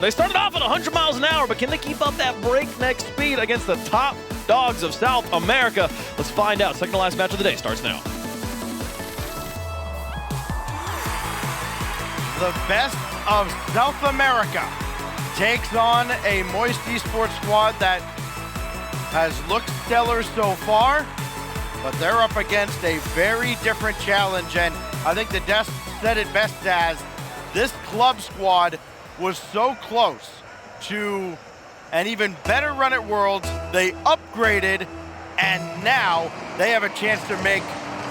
They started off at 100 miles an hour, but can they keep up that breakneck speed against the top dogs of South America? Let's find out. Second to last match of the day starts now. The best of South America takes on a Moist Esports squad that has looked stellar so far, but they're up against a very different challenge. And I think the desk said it best as this club squad was so close to an even better run at Worlds. They upgraded, and now they have a chance to make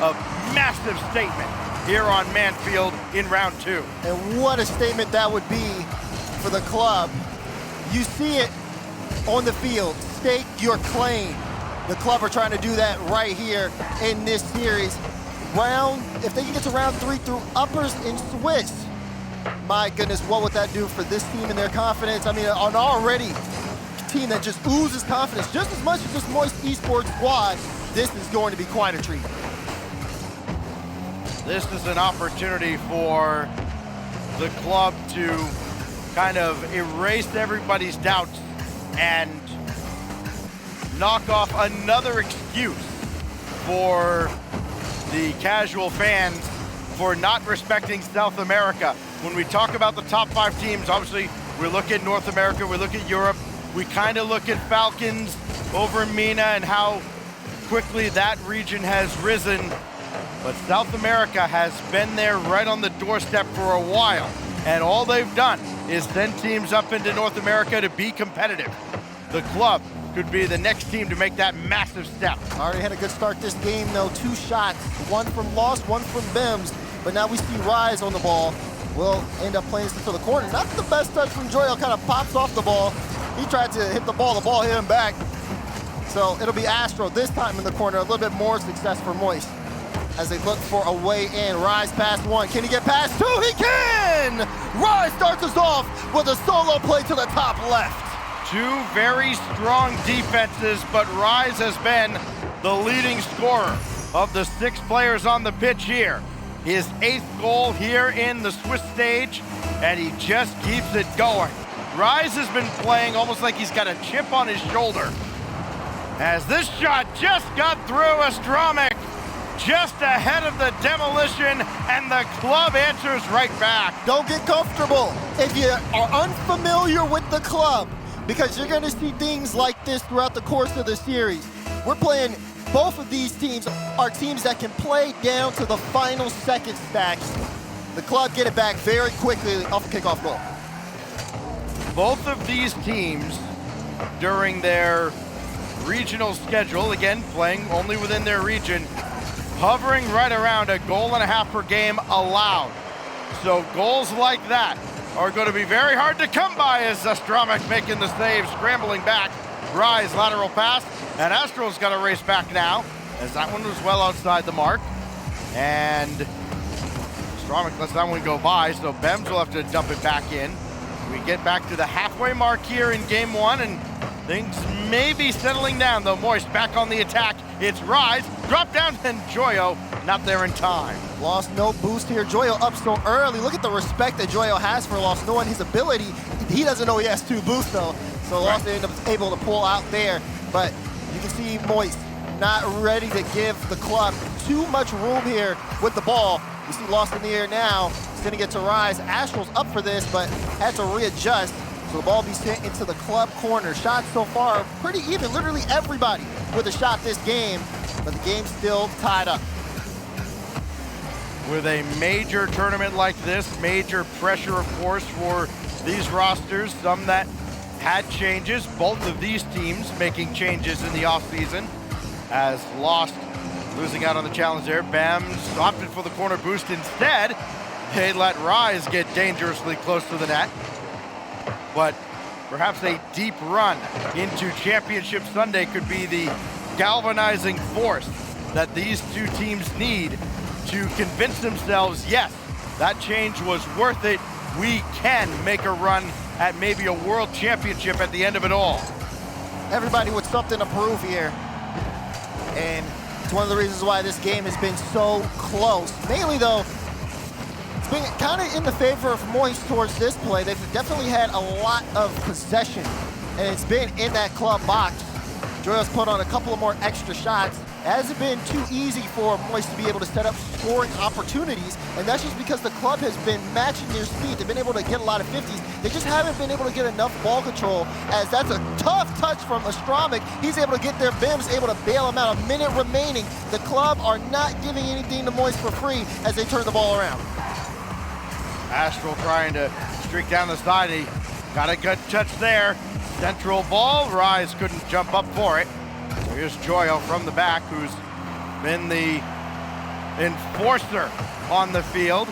a massive statement here on Manfield in round 2. And what a statement that would be for the club. You see it on the field, stake your claim. The club are trying to do that right here in this series. If they can get to round 3 through uppers in Swiss, my goodness, what would that do for this team and their confidence? I mean, an already team that just oozes confidence, just as much as this Moist Esports squad, this is going to be quite a treat. This is an opportunity for the club to kind of erase everybody's doubts and knock off another excuse for the casual fans for not respecting South America. When we talk about the top 5 teams, obviously we look at North America, we look at Europe, we kind of look at Falcons over MENA and how quickly that region has risen. But South America has been there right on the doorstep for a while. And all they've done is send teams up into North America to be competitive. The club could be the next team to make that massive step. Already had a good start this game though, 2 shots, one from Lost, one from Bims. But now we see Rise on the ball. Will end up playing this to the corner. Not the best touch from Joyo, kind of pops off the ball. He tried to hit the ball hit him back. So it'll be Astro this time in the corner, a little bit more success for Moist as they look for a way in. Rise past 1, can he get past 2? He can! Rise starts us off with a solo play to the top left. 2 very strong defenses, but Rise has been the leading scorer of the 6 players on the pitch here. His 8th goal here in the Swiss stage, and he just keeps it going. Rise has been playing almost like he's got a chip on his shoulder, as this shot just got through Astromic, just ahead of the demolition, and the club answers right back. Don't get comfortable if you are unfamiliar with the club, because you're going to see things like this throughout the course of the series. We're playing, both of these teams are teams that can play down to the final second stacks. The club get it back very quickly off a kickoff goal. Both of these teams, during their regional schedule, again, playing only within their region, hovering right around a goal and a half per game allowed. So goals like that are going to be very hard to come by, as Astromic making the save, scrambling back. Rise lateral pass, and Astro's got to race back now, as that one was well outside the mark. And Astromic lets that one go by, so Bems will have to dump it back in. We get back to the halfway mark here in game 1, and things may be settling down, though. Moist back on the attack. It's Rise, drop down, and Joyo not there in time. Lost no boost here. Joyo up so early. Look at the respect that Joyo has for Lost, knowing his ability. He doesn't know he has 2 boosts, though. So Lost ended up able to pull out there. But you can see Moist not ready to give the club too much room here with the ball. You see Lost in the air now, sending it to Rise. Astral's up for this, but had to readjust. So the ball be sent into the club corner. Shots so far pretty even. Literally everybody with a shot this game, but the game's still tied up. With a major tournament like this, major pressure, of course, for these rosters, some that had changes. Both of these teams making changes in the offseason, as Lost losing out on the challenge there. Bams opted for the corner boost instead. They let Rise get dangerously close to the net. But perhaps a deep run into Championship Sunday could be the galvanizing force that these 2 teams need to convince themselves, yes, that change was worth it. We can make a run at maybe a world championship at the end of it all. Everybody with something to prove here. And it's one of the reasons why this game has been so close. Mainly, though, it's been kind of in the favor of Moist towards this play. They've definitely had a lot of possession, and it's been in that club box. Joyo's put on a couple of more extra shots. It hasn't been too easy for Moist to be able to set up scoring opportunities, and that's just because the club has been matching their speed. They've been able to get a lot of 50s. They just haven't been able to get enough ball control, as that's a tough touch from Astromic. He's able to get there. Bim's able to bail him out. A minute remaining. The club are not giving anything to Moist for free as they turn the ball around. Astral trying to streak down the side. He got a good touch there. Central ball. Rise couldn't jump up for it. So here's Joyo from the back, who's been the enforcer on the field.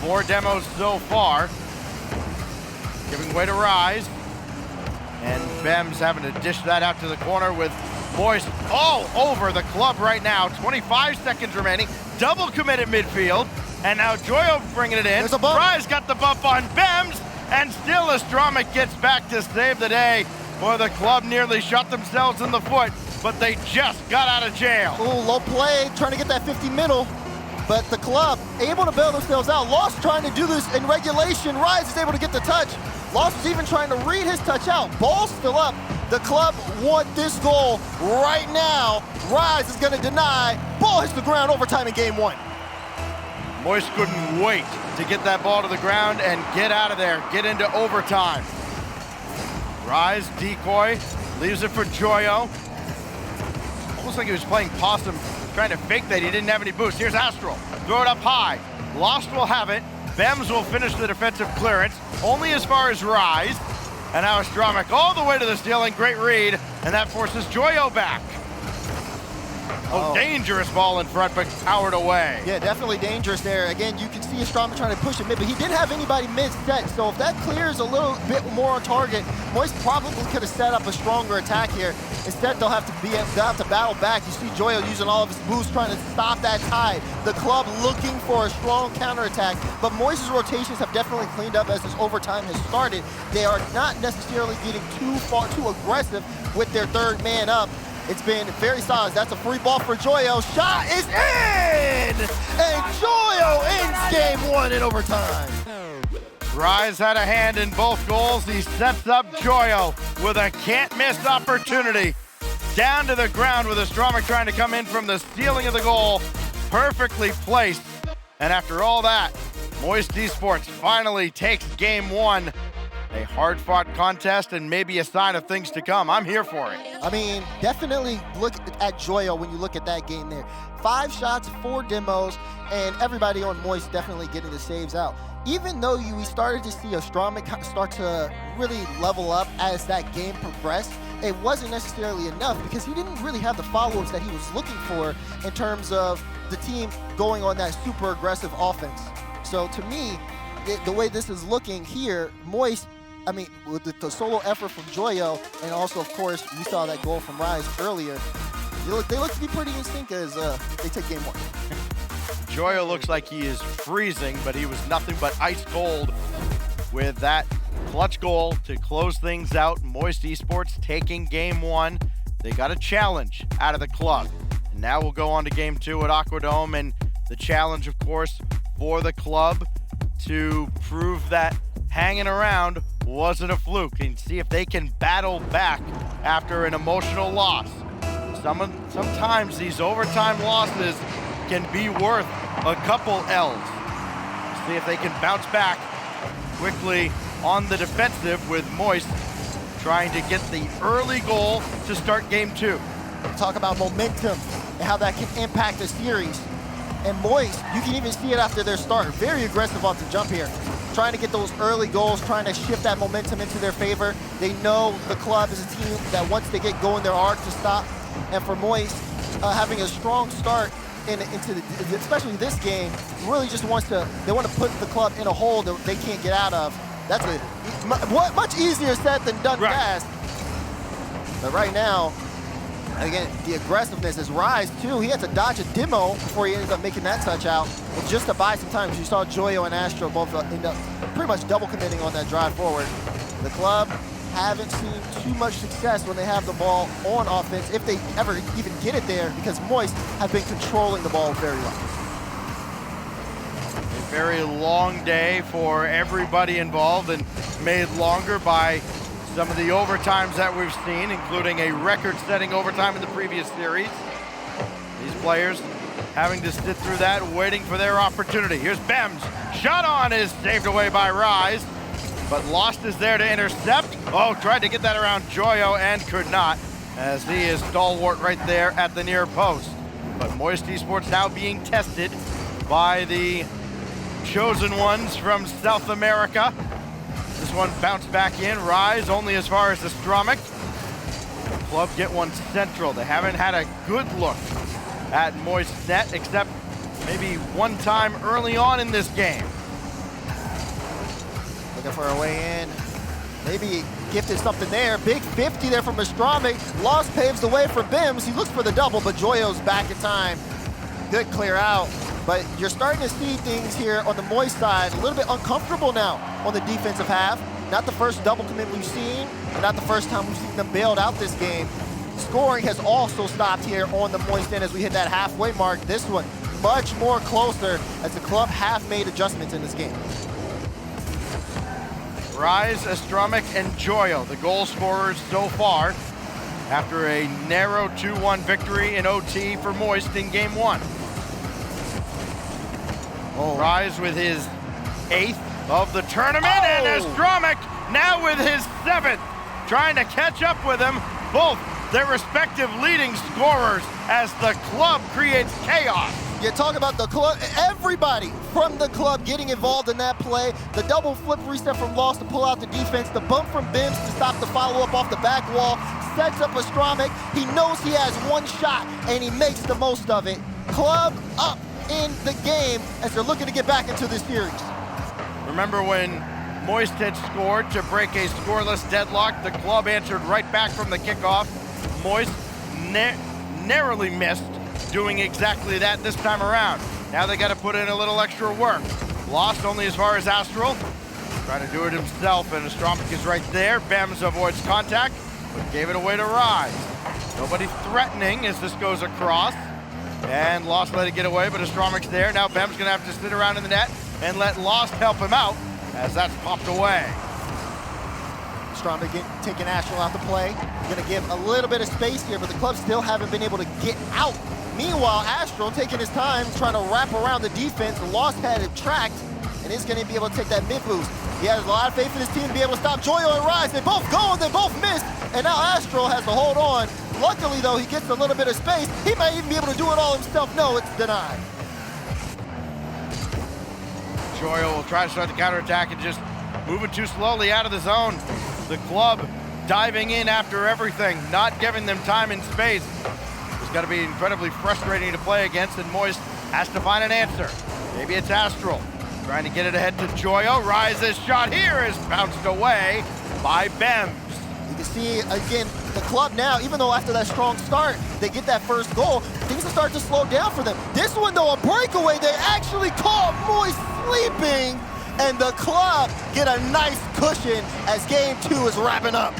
4 demos so far. Giving way to Rise. And Bem's having to dish that out to the corner with Moist all over the club right now. 25 seconds remaining. Double commit at midfield. And now Joyo bringing it in. There's a bump. Rise got the bump on Bems. And still Astromic gets back to save the day. Boy, the club nearly shot themselves in the foot, but they just got out of jail. Ooh, low play, trying to get that 50 middle. But the club able to bail themselves out. Lost trying to do this in regulation. Rise is able to get the touch. Lost is even trying to read his touch out. Ball's still up. The club want this goal right now. Rise is going to deny. Ball hits the ground, overtime in game 1. Moist couldn't wait to get that ball to the ground and get out of there, get into overtime. Rise, decoy, leaves it for Joyo. Almost like he was playing possum, trying to fake that he didn't have any boost. Here's Astral, throw it up high. Lost will have it. Bems will finish the defensive clearance, only as far as Rise. And now Astromic all the way to the stealing, great read, and that forces Joyo back. Oh, dangerous ball in front, but powered away. Yeah, definitely dangerous there. Again, you can see Astromic trying to push it mid, but he didn't have anybody mid-set, so if that clears a little bit more on target, Moist probably could have set up a stronger attack here. Instead, they'll have to battle back. You see Joyo using all of his boost trying to stop that tide. The club looking for a strong counterattack, but Moist's rotations have definitely cleaned up as this overtime has started. They are not necessarily getting too aggressive with their third man up. It's been very solid. That's a free ball for Joyo. Shot is in! And Joyo ends game 1 in overtime. Rise had a hand in both goals. He sets up Joyo with a can't-miss opportunity. Down to the ground with Astromic trying to come in from the ceiling of the goal. Perfectly placed. And after all that, Moist Esports finally takes game 1. A hard-fought contest and maybe a sign of things to come. I'm here for it. I mean, definitely look at Joyo when you look at that game there. 5 shots, 4 demos, and everybody on Moist definitely getting the saves out. Even though we started to see Astromic start to really level up as that game progressed, it wasn't necessarily enough because he didn't really have the follow-ups that he was looking for in terms of the team going on that super aggressive offense. So to me, the way this is looking here, Moist, I mean, with the solo effort from Joyo, and also, of course, we saw that goal from Rise earlier, they look to be pretty in sync as they take game 1. Joyo looks like he is freezing, but he was nothing but ice cold with that clutch goal to close things out. Moist Esports taking game 1. They got a challenge out of the club. And now we'll go on to game 2 at Aquadome, and the challenge, of course, for the club to prove that hanging around wasn't a fluke and see if they can battle back after an emotional loss. Sometimes these overtime losses can be worth a couple L's. See if they can bounce back quickly on the defensive with Moist trying to get the early goal to start game 2. Talk about momentum and how that can impact the series. And Moist, you can even see it after their start. Very aggressive off the jump here. Trying to get those early goals, trying to shift that momentum into their favor. They know the club is a team that once they get going, they're hard to stop. And for Moist, having a strong start especially this game, really just they want to put the club in a hole that they can't get out of. That's much easier said than done fast. But right now, again, the aggressiveness is Rise too. He had to dodge a demo before he ended up making that touch out. And just to buy some time, you saw Joyo and Astro both end up pretty much double committing on that drive forward. The club haven't seen too much success when they have the ball on offense, if they ever even get it there, because Moist have been controlling the ball very well. Very long day for everybody involved, and made longer by some of the overtimes that we've seen, including a record-setting overtime in the previous series. These players having to sit through that, waiting for their opportunity. Here's Bems. Shot on is saved away by Rise, but Lost is there to intercept. Oh, tried to get that around Joyo and could not, as he is stalwart right there at the near post. But Moist Esports now being tested by the chosen ones from South America. This one bounced back in. Rise only as far as the Stromic. The club get one central. They haven't had a good look at Moist net, except maybe one time early on in this game. Looking for a way in. Maybe gifted something there. Big 50 there from Astromic. Lost paves the way for Bims. He looks for the double, but Joyo's back in time. Good clear out. But you're starting to see things here on the Moist side a little bit uncomfortable now on the defensive half. Not the first double commit we've seen, and not the first time we've seen them bailed out this game. Scoring has also stopped here on the Moist end as we hit that halfway mark. This one much more closer as the club have made adjustments in this game. Rise, Astromic, and Joyo, the goal scorers so far, after a narrow 2-1 victory in OT for Moist in game 1. Oh. Rise with his 8th of the tournament, and Astromic now with his 7th, trying to catch up with him, both their respective leading scorers as the club creates chaos. You talk about the club, everybody from the club getting involved in that play. The double flip reset from Lost to pull out the defense. The bump from Bims to stop the follow-up off the back wall. Sets up Astromic. He knows he has one shot, and he makes the most of it. Club up in the game as they're looking to get back into this series. Remember when Moist had scored to break a scoreless deadlock? The club answered right back from the kickoff. Moist narrowly missed doing exactly that this time around. Now they got to put in a little extra work. Lost only as far as Astral. Trying to do it himself, and Astromic is right there. Bems avoids contact, but gave it away to Rise. Nobody threatening as this goes across. And Lost let it get away, but Astromic's there. Now Bem's gonna have to sit around in the net and let Lost help him out as that's popped away. Astromic taking Astral out to play. Gonna give a little bit of space here, but the club still haven't been able to get out. Meanwhile, Astral taking his time, trying to wrap around the defense. Lost had it tracked, and is gonna be able to take that mid boost. He has a lot of faith in his team to be able to stop Joyo and Rise. They both go, and they both miss, and now Astral has to hold on. Luckily, though, he gets a little bit of space. He might even be able to do it all himself. No, it's denied. Joyo will try to start the counterattack and just moving too slowly out of the zone. The club diving in after everything, not giving them time and space. It's got to be incredibly frustrating to play against, and Moist has to find an answer. Maybe it's Astral. Trying to get it ahead to Joyo. Rise's shot here is bounced away by Bems. You can see, again, the club now, even though after that strong start, they get that first goal, things will start to slow down for them. This one, though, a breakaway, they actually caught Moist sleeping, and the club get a nice cushion as game 2 is wrapping up.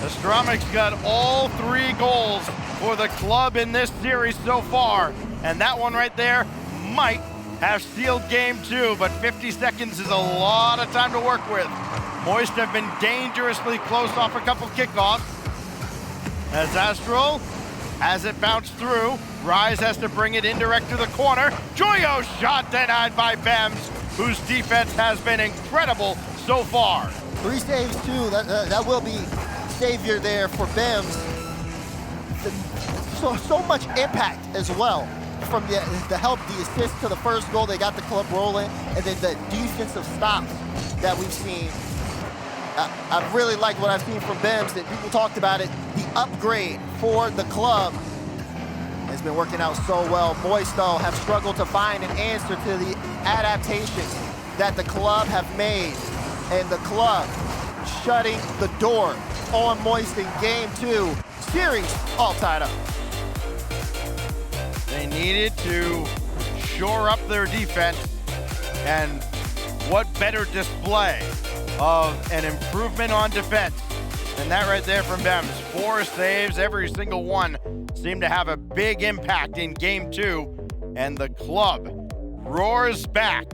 Astromic's got all 3 goals for the club in this series so far, and that one right there might have sealed game 2, but 50 seconds is a lot of time to work with. Moist have been dangerously close off a couple kickoffs. As Astral, as it bounced through, Rise has to bring it indirect to the corner. Joyo shot denied by Bems, whose defense has been incredible so far. 3 saves too, that will be savior there for Bems. So much impact as well from the help, the assist to the first goal. They got the club rolling, and then the defensive stops that we've seen. I really like what I've seen from Bems, that people talked about it. The upgrade for the club has been working out so well. Moist, though, have struggled to find an answer to the adaptations that the club have made. And the club shutting the door on Moist in game 2. Series all tied up. They needed to shore up their defense, and what better display of an improvement on defense than that right there from Bems. 4 saves, every single one seemed to have a big impact in game 2, and the club roars back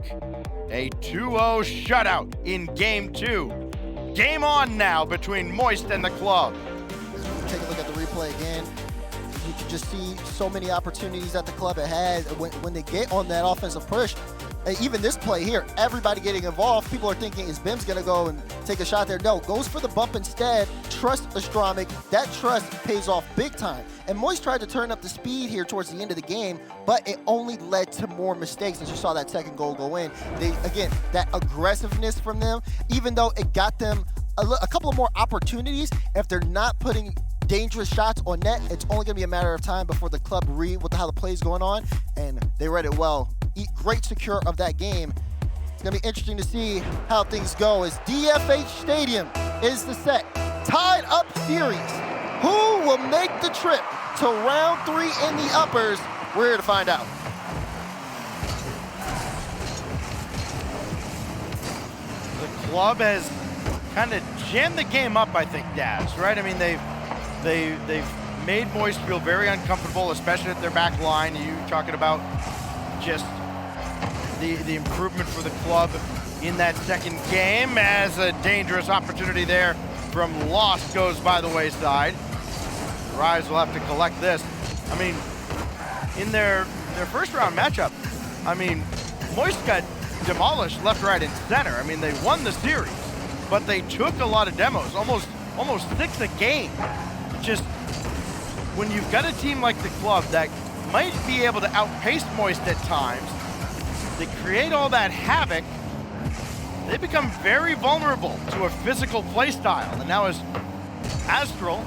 A 2-0 shutout in game 2. Game on now between Moist and the club. Take a look at the replay again. You can just see so many opportunities that the club had when they get on that offensive push. And even this play here, everybody getting involved. People are thinking, is Bims gonna go and take a shot there? No, goes for the bump instead. Trust Astromic. That trust pays off big time. And Moist tried to turn up the speed here towards the end of the game, but it only led to more mistakes as you saw that second goal go in. Again, that aggressiveness from them, even though it got them a couple of more opportunities, if they're not putting dangerous shots on net, it's only gonna be a matter of time before the club read how the play's going on, and they read it well. Great secure of that game. It's gonna be interesting to see how things go as DFH Stadium is the set. Tied up series. Who will make the trip to round 3 in the uppers? We're here to find out. The club has kind of jammed the game up, I think, Daz, right? I mean, they've made Moist feel very uncomfortable, especially at their back line. You talking about just the improvement for the club in that second game, as a dangerous opportunity there from Lost goes by the wayside. Rise will have to collect this. I mean, in their first round matchup, I mean, Moist got demolished left, right, and center. I mean, they won the series, but they took a lot of demos, almost 6 a game. Just when you've got a team like the club that might be able to outpace Moist at times, they create all that havoc, they become very vulnerable to a physical play style. And now as Astral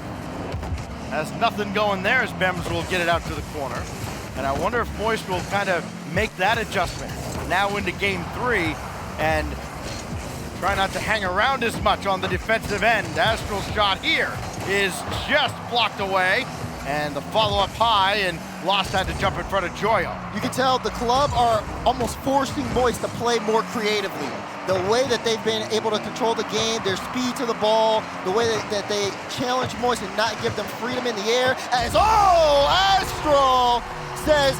has nothing going there, as Bems will get it out to the corner. And I wonder if Moist will kind of make that adjustment now into game 3 and try not to hang around as much on the defensive end. Astral's shot here is just blocked away, and the follow-up high, and Lost had to jump in front of Joyo. You can tell the club are almost forcing Moist to play more creatively. The way that they've been able to control the game, their speed to the ball, the way that they challenge Moist and not give them freedom in the air. As, Astral says,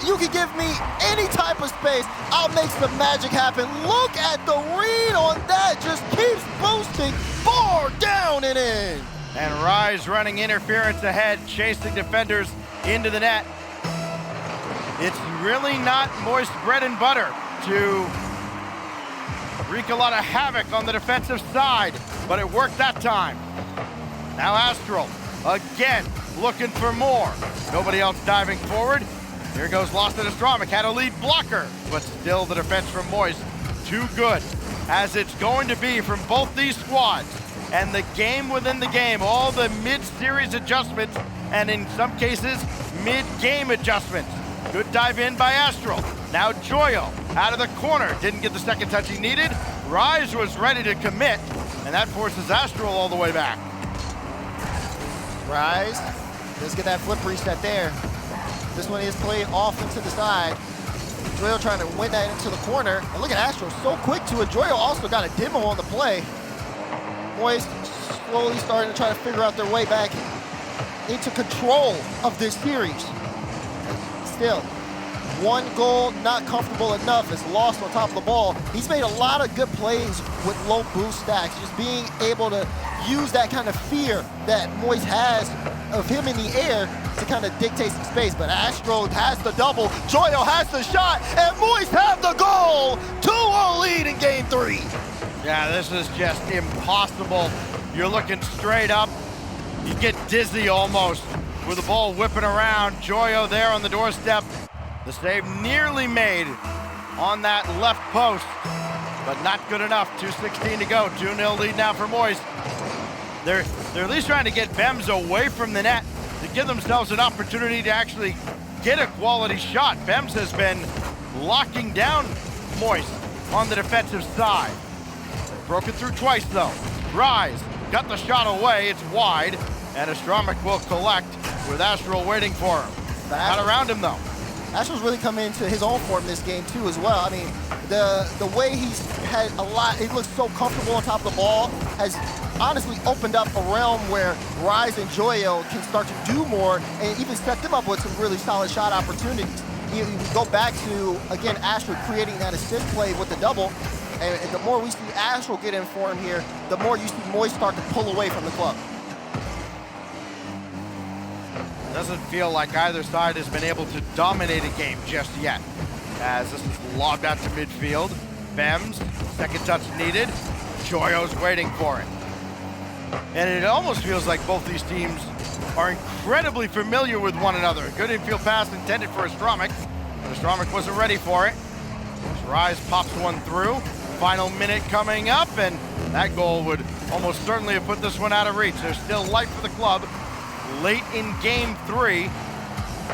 you can give me any type of space, I'll make some magic happen. Look at the read on that, just keeps boosting, 4 down and in. And Rise running interference ahead, chasing defenders into the net. It's really not Moist bread and butter to wreak a lot of havoc on the defensive side, but it worked that time. Now Astral, again, looking for more. Nobody else diving forward. Here goes Lost and Astromic, had a lead blocker, but still the defense from Moist, too good, as it's going to be from both these squads. And the game within the game, all the mid-series adjustments, and in some cases, mid-game adjustments. Good dive in by Astral. Now Joyo out of the corner, didn't get the second touch he needed. Rise was ready to commit, and that forces Astral all the way back. Rise, let's get that flip reset there. This one is played off into the side. Joyo trying to win that into the corner. And look at Astral, so quick to it. Joyo also got a demo on the play. Moist slowly starting to try to figure out their way back into control of this series. Still, 1 goal, not comfortable enough, is Lost on top of the ball. He's made a lot of good plays with low boost stacks, just being able to use that kind of fear that Moist has of him in the air to kind of dictate some space. But Astro has the double, Joyo has the shot, and Moist have the goal! 2-0 lead in game 3. Yeah, this is just impossible. You're looking straight up. You get dizzy almost with the ball whipping around. Joyo there on the doorstep. The save nearly made on that left post, but not good enough. 2:16 to go. 2-0 lead now for Moist. They're at least trying to get Bems away from the net to give themselves an opportunity to actually get a quality shot. Bems has been locking down Moist on the defensive side. Broken through twice though. Rise got the shot away, it's wide, and Astromic will collect with Astral waiting for him. Not around him though. Astral's really come into his own form this game too as well. I mean, the way he's had a lot, he looks so comfortable on top of the ball, has honestly opened up a realm where Rise and Joyo can start to do more and even set them up with some really solid shot opportunities. you go back to, again, Astro creating that assist play with the double. And the more we see Astro get in form here, the more you see Moist start to pull away from the club. Doesn't feel like either side has been able to dominate a game just yet. As this is lobbed out to midfield. Bems, second touch needed. Joyo's waiting for it. And it almost feels like both these teams are incredibly familiar with one another. Good infield pass intended for Astromik. But Astromik wasn't ready for it. Rise pops one through. Final minute coming up, and that goal would almost certainly have put this one out of reach. There's still life for the club. Late in game 3.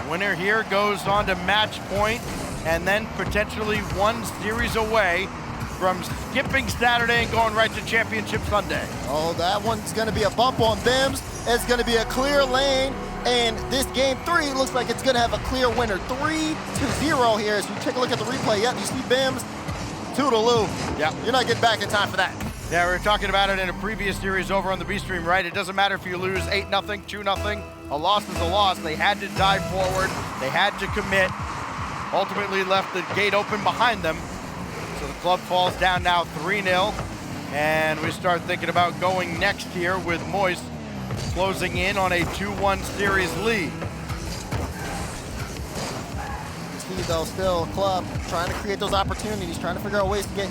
Winner here goes on to match point, and then potentially one series away from skipping Saturday and going right to Championship Sunday. Oh, that one's gonna be a bump on Bims. It's gonna be a clear lane, and this game 3 looks like it's gonna have a clear winner. 3-0 here. As you take a look at the replay, yep, you see Bims, toodaloo. Yeah. You're not getting back in time for that. Yeah, we were talking about it in a previous series over on the B stream, right? It doesn't matter if you lose 8-0, 2-0. A loss is a loss. They had to dive forward. They had to commit. Ultimately left the gate open behind them. So the club falls down now 3-0. And we start thinking about going next here with Moist closing in on a 2-1 series lead. See, though, still club trying to create those opportunities, trying to figure out ways to get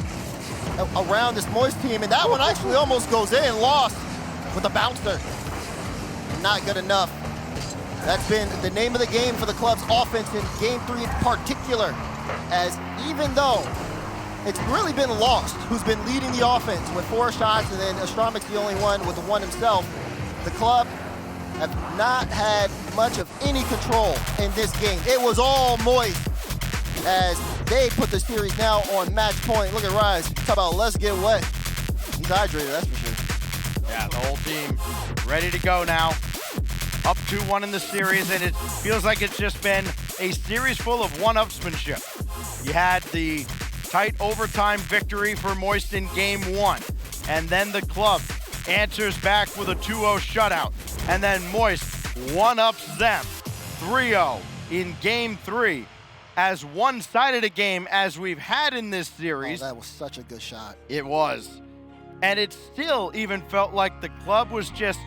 around this Moist team, and that one actually almost goes in, lost with a bouncer. Not good enough. That's been the name of the game for the club's offense in game 3 in particular, as even though it's really been Lost who's been leading the offense with 4 shots, and then Astromik's the only one with the 1 himself, the club have not had much of any control in this game. It was all Moist as they put the series now on match point. Look at Rise. Talk about let's get wet. He's hydrated, that's for sure. Yeah, the whole team ready to go now. Up 2-1 in the series, and it feels like it's just been a series full of one-upsmanship. You had the tight overtime victory for Moist in game 1, and then the club answers back with a 2-0 shutout, and then Moist one-ups them 3-0 in game 3. As one-sided a game as we've had in this series. Oh, that was such a good shot. It was. And it still even felt like the club was just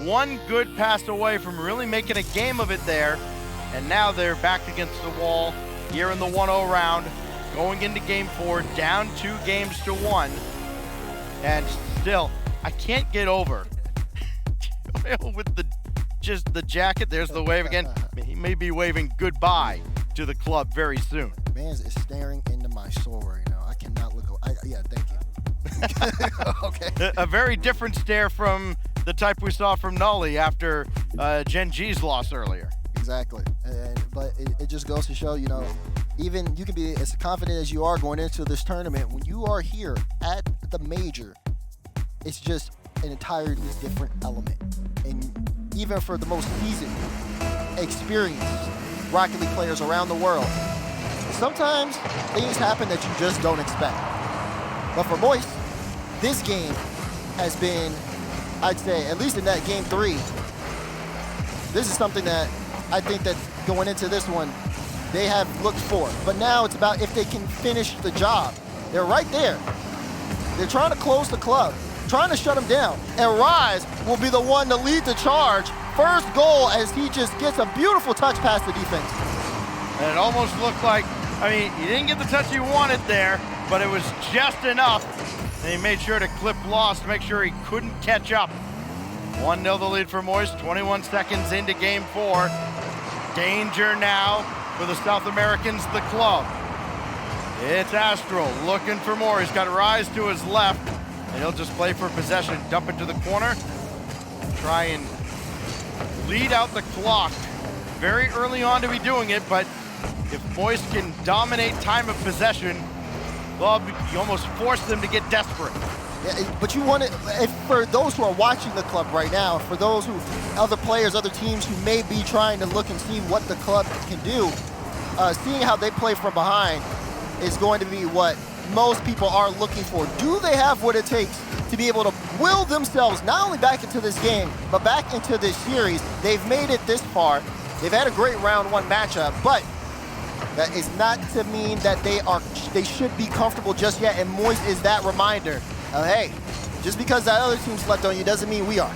one good pass away from really making a game of it there. And now they're back against the wall here in the 1-0 round, going into game 4, down 2-1. And still, I can't get over with the jacket. There's the wave again. He may be waving goodbye to the club very soon. Man is staring into my soul right now. I cannot look. Yeah, thank you. Okay. A very different stare from the type we saw from Nolly after Gen G's loss earlier. Exactly. But it just goes to show, you know, even you can be as confident as you are going into this tournament. When you are here at the major, it's just an entirely different element. And even for the most seasoned, experienced Rocket League players around the world, sometimes things happen that you just don't expect. But for Moist, this game has been, I'd say, at least in that game 3, this is something that I think that going into this one, they have looked for. But now it's about if they can finish the job. They're right there. They're trying to close the club, trying to shut them down. And Rise will be the one to lead the charge. First goal as he just gets a beautiful touch past the defense. And it almost looked like, I mean, he didn't get the touch he wanted there, but it was just enough. And he made sure to clip Lost to make sure he couldn't catch up. 1-0 the lead for Moist, 21 seconds into game 4. Danger now for the South Americans, the club. It's Astral looking for more. He's got Rise to his left, and he'll just play for possession. Dump it to the corner. Try and lead out the clock. Very early on to be doing it, but if Moist can dominate time of possession, well, you almost force them to get desperate. Yeah, but you want to, for those who are watching the club right now, for those who, other players, other teams who may be trying to look and see what the club can do, seeing how they play from behind is going to be what most people are looking for. Do they have what it takes to be able to will themselves not only back into this game, but back into this series? They've made it this far. They've had a great round 1 matchup, but That is not to mean that they should be comfortable just yet, and Moist is that reminder of, hey, just because that other team slept on you doesn't mean we are.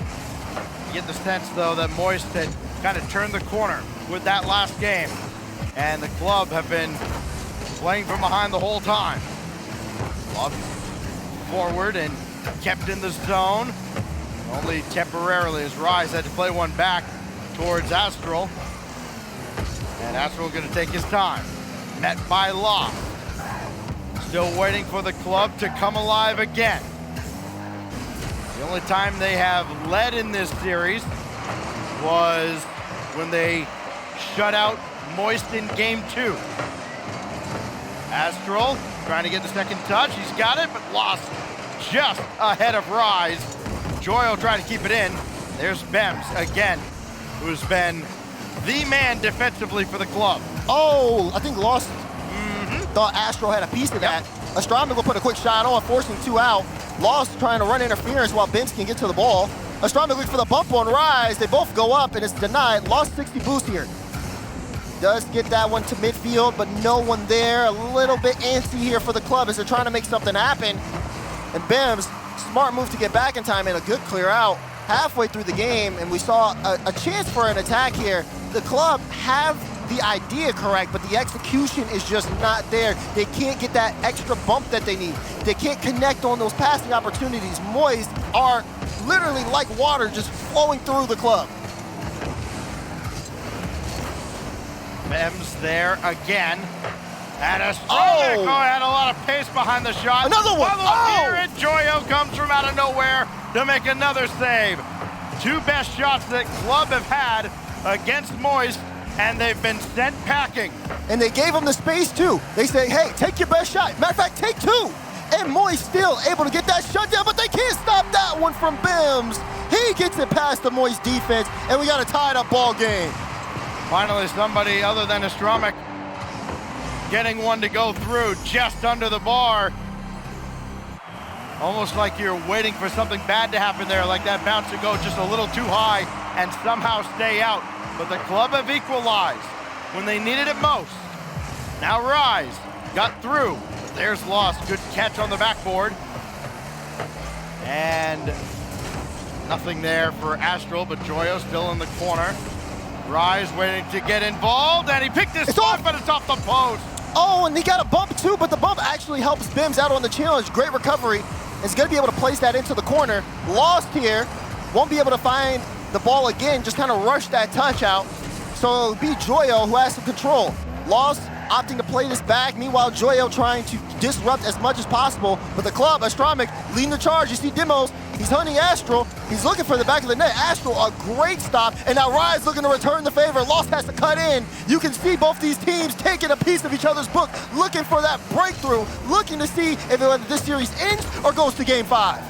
You get the sense, though, that Moist had kind of turned the corner with that last game, and the club have been playing from behind the whole time. Club forward and kept in the zone, only temporarily as Rise had to play one back towards Astral. And Astral going to take his time. Met by Lost. Still waiting for the club to come alive again. The only time they have led in this series was when they shut out Moist in game 2. Astral trying to get the second touch. He's got it, but Lost just ahead of Rise. Joyo trying to keep it in. There's Bems again, who's been the man defensively for the club. Oh, I think Lost thought Astro had a piece of that. Astronomic will put a quick shot on, forcing 2 out. Lost trying to run interference while Bems can get to the ball. Astronomic looks for the bump on Rise. They both go up, and it's denied. Lost 60 boost here. Does get that one to midfield, but no one there. A little bit antsy here for the club as they're trying to make something happen. And Bems, smart move to get back in time and a good clear out halfway through the game. And we saw a chance for an attack here. The club have the idea correct, but the execution is just not there. They can't get that extra bump that they need. They can't connect on those passing opportunities. Moist are literally like water just flowing through the club. Bems there again. And Astronomic had a lot of pace behind the shot. Another one. Here, and Joyo comes from out of nowhere to make another save. 2 best shots that club have had against Moist, and they've been sent packing. And they gave him the space too. They say, hey, take your best shot. Matter of fact, take 2. And Moist still able to get that shut down, but they can't stop that one from Bems. He gets it past the Moist defense, and we got a tied up ball game. Finally, somebody other than Astronomic getting one to go through just under the bar. Almost like you're waiting for something bad to happen there, like that bounce to go just a little too high and somehow stay out. But the club have equalized when they needed it most. Now Rise got through, but there's Lost. Good catch on the backboard. And nothing there for Astral, but Joyo still in the corner. Rise waiting to get involved, and he picked his spot, but it's off the post. Oh, and he got a bump too, but the bump actually helps Bems out on the challenge. Great recovery. Is going to be able to place that into the corner. Lost here, won't be able to find the ball again, just kind of rush that touch out. So it'll be Joyo who has some control. Lost opting to play this back. Meanwhile, Joyo trying to disrupt as much as possible. But the club, Astronomic, leading the charge. You see Demos, he's hunting Astral. He's looking for the back of the net. Astral, a great stop. And now Rise looking to return the favor. Lost has to cut in. You can see both these teams taking a piece of each other's book, looking for that breakthrough, looking to see if this series ends or goes to game 5.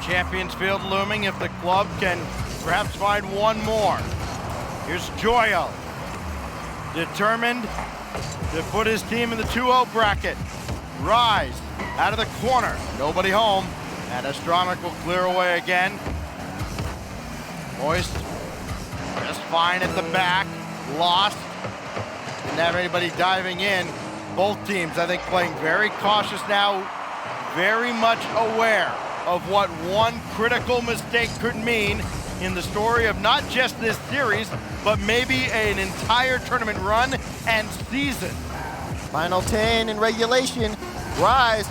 Champions Field looming if the club can perhaps find one more. Here's Joyo, determined to put his team in the 2-0 bracket. Rise out of the corner, nobody home, and Astronomic will clear away again. Moist just fine at the back, Lost. Didn't have anybody diving in. Both teams, I think, playing very cautious now, very much aware of what one critical mistake could mean in the story of not just this series, but maybe an entire tournament run and season. Final 10 in regulation. Rise,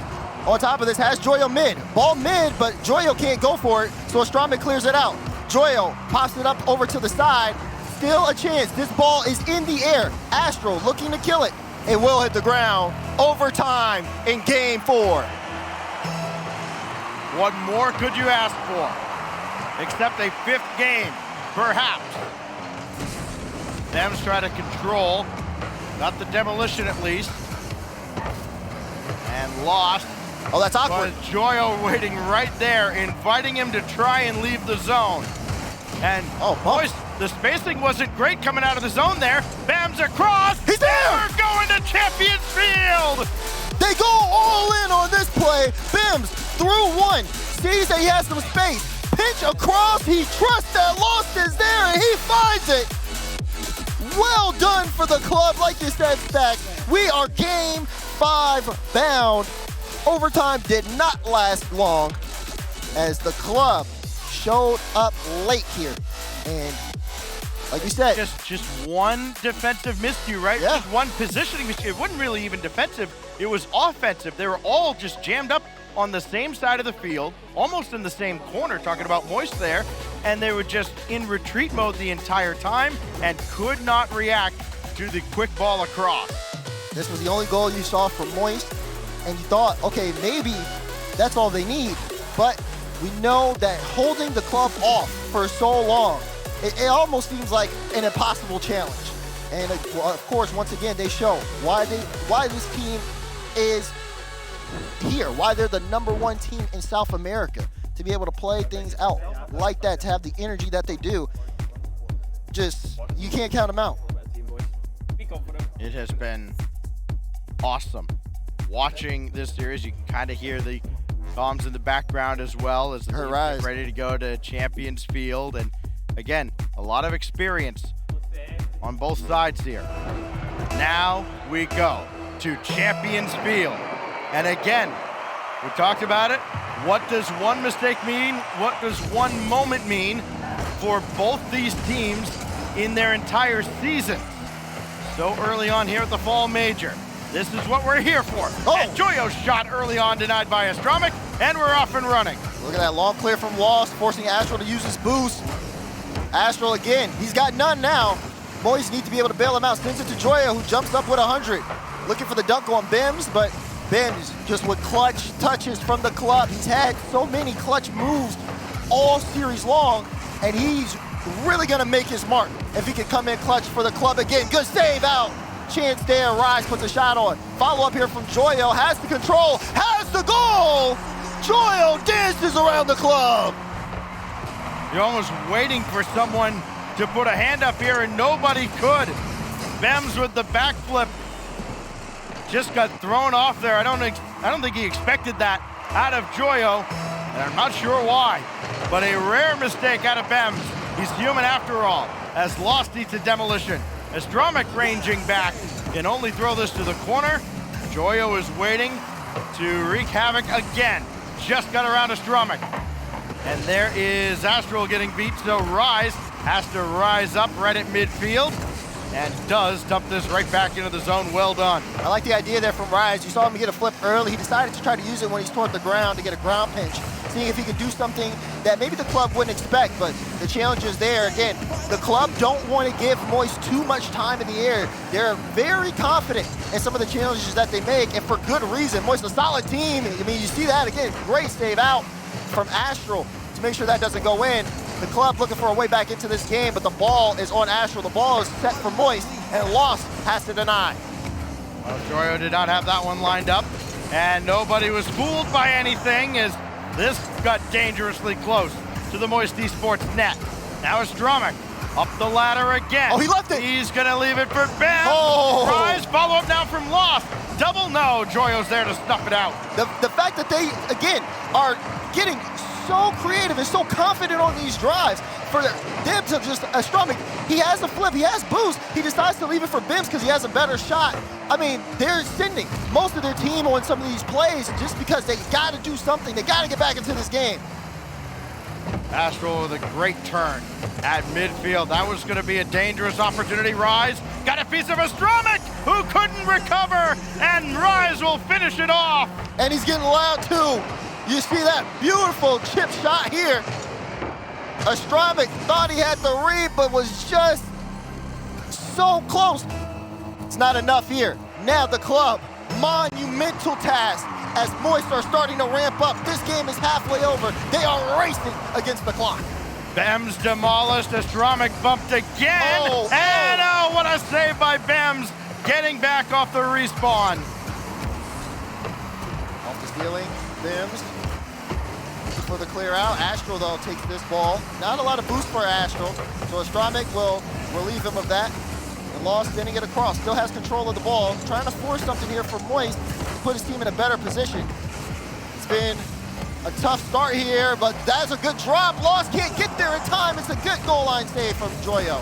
on top of this, has Joyo mid. Ball mid, but Joyo can't go for it, so Astronomic clears it out. Joyo pops it up over to the side. Still a chance. This ball is in the air. Astro looking to kill it. It will hit the ground. Overtime in game 4. What more could you ask for? Except a 5th game, perhaps. Bems try to control. Got the demolition at least. And Lost. Oh, that's awkward. But Joyo waiting right there, inviting him to try and leave the zone. And boys, the spacing wasn't great coming out of the zone there. Bems across. He's there! We're going to Champions Field! They go all in on this play. Bems through one, sees that he has some space. Pinch across, he trusts that Lost is there, and he finds it. Well done for the club, like you said, Stacks. We are game 5 bound. Overtime did not last long as the club showed up late here. And like you said, just one defensive miscue, right? Yeah. Just one positioning miscue. It wasn't really even defensive. It was offensive. They were all just jammed up on the same side of the field, almost in the same corner, talking about Moist there, and they were just in retreat mode the entire time and could not react to the quick ball across. this was the only goal you saw from Moist, and you thought, okay, maybe that's all they need. But we know that holding the club off for so long, it almost seems like an impossible challenge. And of course, once again, they show why this team is here, why they're the #1 team in South America, to be able to play things out like that, to have the energy that they do. Just, you can't count them out. It has been awesome watching this series. You can kind of hear the comms in the background as well as the team Rise. get ready to go to Champions Field. And again, a lot of experience on both sides here. Now we go to Champions Field. And again, we talked about it. What does one mistake mean? What does one moment mean for both these teams in their entire season? So early on here at the Fall Major. This is what we're here for. Oh. And Joyo's shot early on denied by Astromic, and we're off and running. Look at that long clear from Lost, forcing Astral to use his boost. Astral again, he's got none now. Moist need to be able to bail him out. Sends it to Joyo, who jumps up with 100. Looking for the dunk on Bims, but Bims just with clutch touches from the club. He's had so many clutch moves all series long, and he's really gonna make his mark if he can come in clutch for the club again. Good save out. Chance there, Rise puts a shot on. Follow up here from Joyo, has the control, has the goal! Joyo dances around the club. You're almost waiting for someone to put a hand up here, and nobody could. Bems with the backflip just got thrown off there. I don't think he expected that out of Joyo, and I'm not sure why. But a rare mistake out of Bems. He's human after all, as Lost eats a demolition. Astromic ranging back can only throw this to the corner. Joyo is waiting to wreak havoc again. Just got around Astromic. And there is Astral getting beat, so Rise has to rise up right at midfield and does dump this right back into the zone. Well done. I like the idea there from Rise. You saw him get a flip early. He decided to try to use it when he's toward the ground to get a ground pinch, seeing if he could do something that maybe the club wouldn't expect, but the challenge is there. Again, the club don't want to give Moist too much time in the air. They're very confident in some of the challenges that they make, and for good reason. Moist a solid team. I mean, you see that again. Great save out from Astral to make sure that doesn't go in. The club looking for a way back into this game, but the ball is on Astral. The ball is set for Moist, and Lost has to deny. Well, Joyo did not have that one lined up, and nobody was fooled by anything as this got dangerously close to the Moist Esports net. Now Astromic up the ladder again. Oh, he left it. He's gonna leave it for Ben. Oh. Rise, follow up now from Lost. Double no, Joyo's there to snuff it out. The fact that they, again, are getting so creative and so confident on these drives, for them to just, Astromic, he has a flip, he has boost, he decides to leave it for Bims because he has a better shot. I mean, they're sending most of their team on some of these plays just because they got to do something, they got to get back into this game. Astral with a great turn at midfield. That was going to be a dangerous opportunity. Rise got a piece of Astromic, who couldn't recover, and Rise will finish it off. And he's getting loud too. You see that beautiful chip shot here. Astromic thought he had the read, but was just so close. It's not enough here. Now the club, monumental task as Moist are starting to ramp up. This game is halfway over. They are racing against the clock. Bems demolished, Astromic bumped again, and oh, what a save by Bems, getting back off the respawn. Off the stealing, Bims for the clear out. Astral though takes this ball. Not a lot of boost for Astral, so Astromic will relieve him of that. And Lost didn't get across, still has control of the ball. Trying to force something here for Moist to put his team in a better position. It's been a tough start here, but that's a good drop. Lost can't get there in time. It's a good goal line save from Joyo.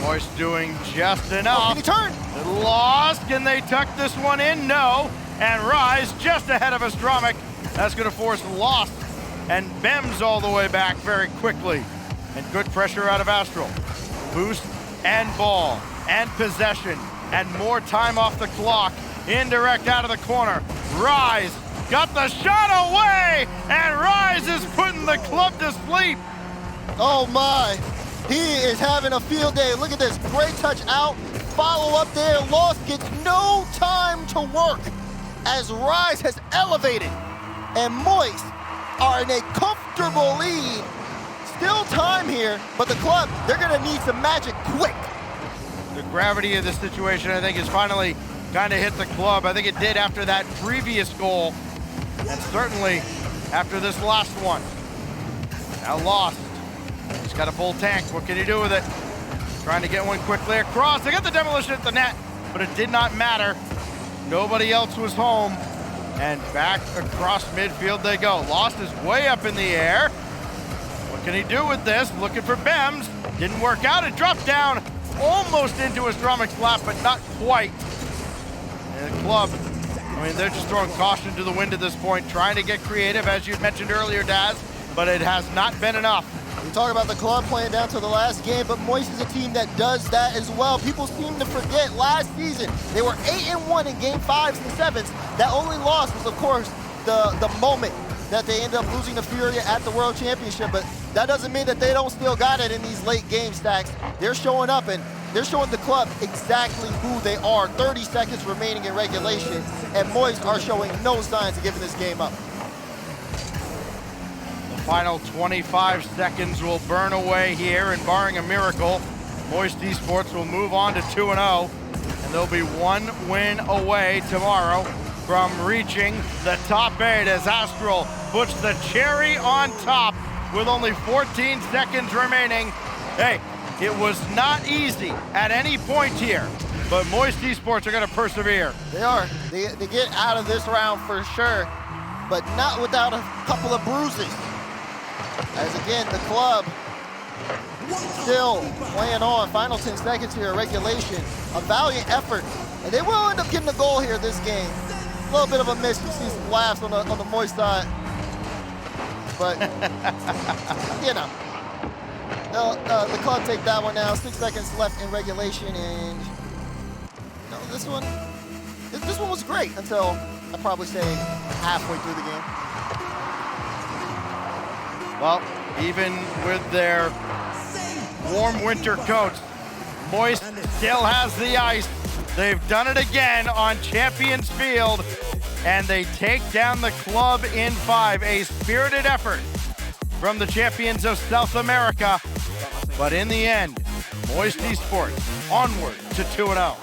Moist doing just Oh, enough. can he turn? Lost. Can they tuck this one in? No. And Rise just ahead of Astromic. That's going to force Lost and Bems all the way back very quickly. And good pressure out of Astral. Boost and ball and possession and more time off the clock. Indirect out of the corner. Rise got the shot away, and Rise is putting the club to sleep. Oh my, he is having a field day. Look at this, great touch out, follow up there. Lost gets no time to work as Rise has elevated, and Moist are in a comfortable lead. Still time here, but the club, they're gonna need some magic quick. The gravity of the situation, I think, has finally kind of hit the club. I think it did after that previous goal, and certainly after this last one. Now Lost. He's got a full tank. What can he do with it? Trying to get one quickly across. They got the demolition at the net, but it did not matter. Nobody else was home. And back across midfield they go. Lost is way up in the air. What can he do with this? Looking for Bems. Didn't work out. It dropped down almost into Astromic's lap, but not quite. And the club, I mean, they're just throwing caution to the wind at this point, trying to get creative, as you mentioned earlier, Daz, but it has not been enough. We talk about the club playing down to the last game, but Moist is a team that does that as well. People seem to forget last season, they were 8-1 in game 5s and 7s. That only loss was, of course, the moment that they ended up losing to Furia at the World Championship, but that doesn't mean that they don't still got it in these late game stacks. They're showing up, and they're showing the club exactly who they are. 30 seconds remaining in regulation, and Moist are showing no signs of giving this game up. The final 25 seconds will burn away here, and barring a miracle, Moist Esports will move on to 2-0, and they'll be one win away tomorrow from reaching the top 8 as Astral puts the cherry on top with only 14 seconds remaining. Hey, it was not easy at any point here, but Moist Esports are going to persevere. They are. They get out of this round for sure, but not without a couple of bruises. As again, the club still playing on. Final 10 seconds here, regulation. A valiant effort, and they will end up getting a goal here this game. A little bit of a miss. You see some laughs on the Moist side, but you know. The club take that one now. 6 seconds left in regulation, and you know, this one was great until I'd probably say halfway through the game. Well, even with their warm winter coats, Moist still has the ice. They've done it again on Champions Field, and they take down the club in 5. A spirited effort from the champions of South America. But in the end, Moist Esports onward to 2-0.